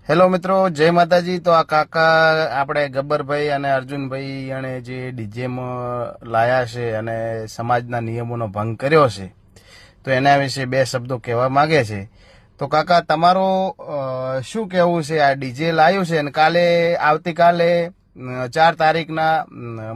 Hello મિત્રો, જય માતાજી। તો આ કાકા આપણે ગબ્બરભાઈ અને અર્જુનભાઈ અને જે ડીજેમાં લાયા છે અને સમાજના નિયમોનો ભંગ કર્યો છે, તો એના વિશે બે શબ્દો કહેવા માંગે છે। તો કાકા, તમારો શું કહેવું છે? આ ડીજે લાવ્યું છે અને કાલે આવતીકાલે 4 તારીખના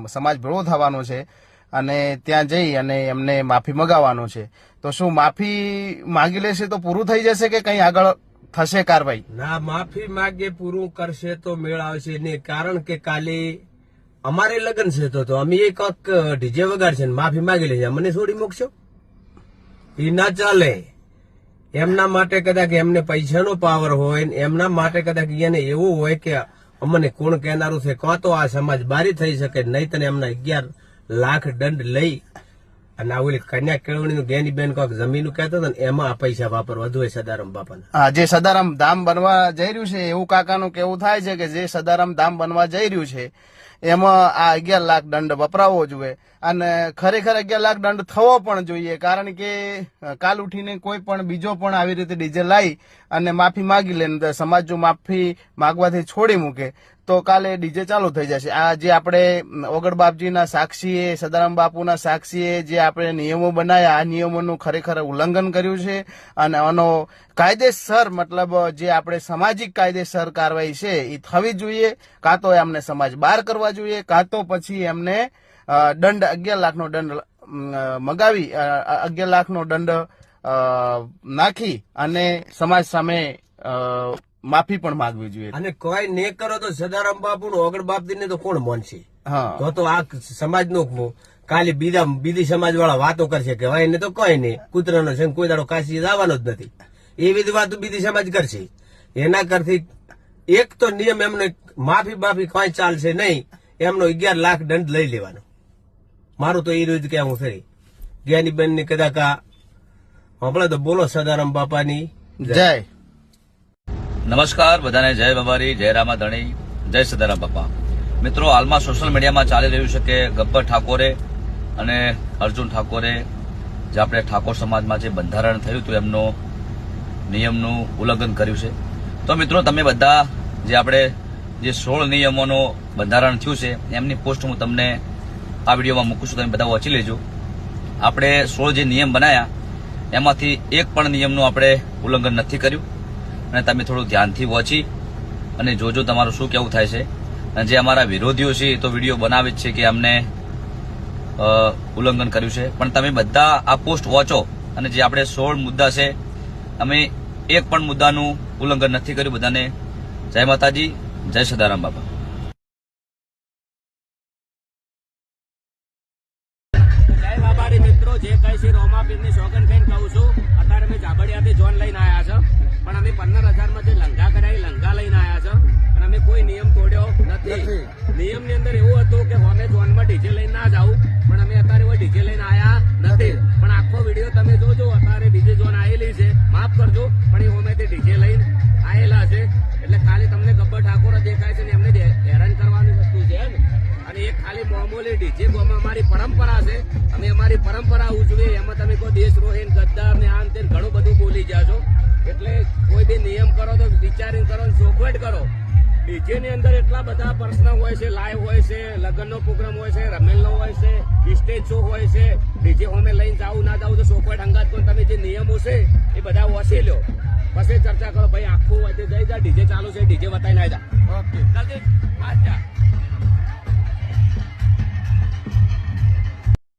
સમાજ ભેળો થવાનો છે અને ત્યાં જઈ અને એમને માફી મગાવવાનું છે। તો શું માફી માંગી લેશે તો પૂરું થઈ જશે કે કંઈ આગળ થશે કાર્યવાહી? ના, માફી માગે પૂરું કરશે તો મેળ આવશે નહીં, કારણ કે કાલે અમારે લગ્ન છે તો અમે એક ડીજે વગાડશે માફી માગી લેશે, મને છોડી મૂકશો? એ ના ચાલે। એમના માટે કદાચ એમને પૈસાનો પાવર હોય, એમના માટે કદાચ એને એવું હોય કે અમને કોણ કહેનારું છે, કાં તો આ સમાજ બારી થઈ શકે, નહીં તને એમના 11 લાખ દંડ લઈ અને આ ઓલી કન્યા કેળવણી ગેની બેન કોઈક જમીન કહેતો હતો ને, એમાં આ પૈસા વાપરવા જોઈએ સદારામ બાપાને। હા, જે સદારામ ધામ બનવા જઈ રહ્યું છે એવું કાકાનું કેવું થાય છે કે જે સદારામ ધામ બનવા જઈ રહ્યું છે એમાં આ 11 લાખ દંડ વપરાવવો જોઈએ અને ખરેખર 11 લાખ દંડ થવો પણ જોઈએ, કારણ કે કાલ ઉઠીને કોઈ પણ બીજો પણ આવી રીતે ડીજે લાવી અને માફી માગી લે, સમાજ જો માફી માગવાથી છોડી મૂકે તો કાલે ડીજે ચાલુ થઈ જશે। આ જે આપણે ઓગડ બાપજીના સાક્ષીએ, સદારામ બાપુના સાક્ષીએ જે આપણે નિયમો બનાવ્યા, આ નિયમોનું ખરેખર ઉલ્લંઘન કર્યું છે અને આનો કાયદેસર મતલબ જે આપણે સામાજિક કાયદેસર કાર્યવાહી છે એ થવી જોઈએ, કાં તો એમને સમાજ બહાર કરવા જોઈએ, કાં તો પછી એમને દંડ 11 લાખનો દંડ મગાવી 11 લાખનો દંડ નાખી અને સમાજ સામે માફી પણ માંગવી જોઈએ। અને કોઈ ને કરો તો સદારામ બાપુ નું ઓગળ બાપદી ને તો કોણ માનશે? હા, તો આ સમાજ નું કાલે બીજી સમાજ વાળા વાતો કરશે કે ભાઈ ને તો કઈ નહીં, કૂતરાનો છે કોઈ દાડો કાશી જવાનો જ નથી, એવી જ વાતો બીજી સમાજ કરશે। એના કરતી એક તો નિયમ એમને માફી કઈ ચાલશે નહીં, એમનો 11 લાખ દંડ લઈ લેવાનો। મારું તો એ રીતે કેવું છે। જ્ઞાની બેન ની કદાચ આપણે તો બોલો સદારામ બાપાની જય। નમસ્કાર બધાને, જય બાબારી, જય રામા ધણી, જય સદારામ બાપા। મિત્રો, હાલમાં સોશિયલ મીડિયામાં ચાલી રહ્યું છે કે ગબ્બર ઠાકોરે અને અર્જુન ઠાકોરે જે આપણે ઠાકોર સમાજમાં જે બંધારણ થયું હતું એમનો નિયમનું ઉલ્લંઘન કર્યું છે। તો મિત્રો, તમે બધા જે આપણે જે 16 નિયમોનું બંધારણ થયું છે એમની પોસ્ટ હું તમને આ વિડીયોમાં મૂકું છું, તમે બધા વાંચી લેજો। આપણે 16 જે નિયમ બનાવ્યા એમાંથી એક પણ નિયમનું આપણે ઉલ્લંઘન નથી કર્યું અને તમે થોડું ધ્યાનથી વાંચી અને જોજો તમારું શું કેવું થાય છે। અને જે અમારા વિરોધીઓ છે એ તો વિડીયો બનાવે જ છે કે અમને ઉલ્લંઘન કર્યું છે, પણ તમે બધા આ પોસ્ટ વાંચો અને જે આપણે 16 મુદ્દા છે અમે એક પણ મુદ્દાનું ઉલ્લંઘન નથી કર્યું। બધાને જય માતાજી, જય સદારામ બાપા। જય બાબારી મિત્રો, જે કઈ છે રોમાપીરની સોગન ખાઈને કહું છું, અત્યારે અમે જાબડિયાથી જોન લઈને આવ્યા છે, પણ અમે 15,000 માં જે લંઘા કરાવી લંઘા લઈને આવ્યા છે અને અમે કોઈ નિયમ તોડ્યો નથી। નિયમ ની અંદર એવું હતું કે અમે જોનમાં ડીજે લઈને ના જાવું, પણ અમે અત્યારે ડીજે લઈને આવ્યા નથી। પણ આખો વિડીયો તમે જોજો, અત્યારે બીજી જોન આવેલી છે, માફ કરજો, પણ એ હોમેથી ડીજે લઈને આવેલા છે, એટલે ખાલી તમને ગબ્બર ઠાકોર દેખાય છે ને એમને હેરાન કરવાની વસ્તુ છે ને। અને એક ખાલી મામૂલી ડીજે અમારી પરંપરા છે, અમે અમારી પરંપરા ઉજવીએ, એમાં તમે કોઈ દેશદ્રોહી ગદ્દાર ને આમ તેમ ઘણું બધું બોલી ગયા છો, એટલે કોઈ બી નિયમ કરો તો વિચારીને કરો, ચોખવટ કરો। ડીજે ની અંદર એટલા બધા પ્રશ્ન હોય છે, લાઈવ હોય છે, લગ્નનો પ્રોગ્રામ હોય છે, રમેલનો હોય છે, સ્ટેજ શો હોય છે, ડીજે હોમે લઈને જાવું ના જાવું તો ચોખવટ અંગાત પણ તમે જે નિયમો છે એ બધા વાંચી લો, પછી ચર્ચા કરો। ભાઈ આખું હોય જઈ જા, ડીજે ચાલુ છે, ડીજે બતાવીને આવી જા। ઓકે।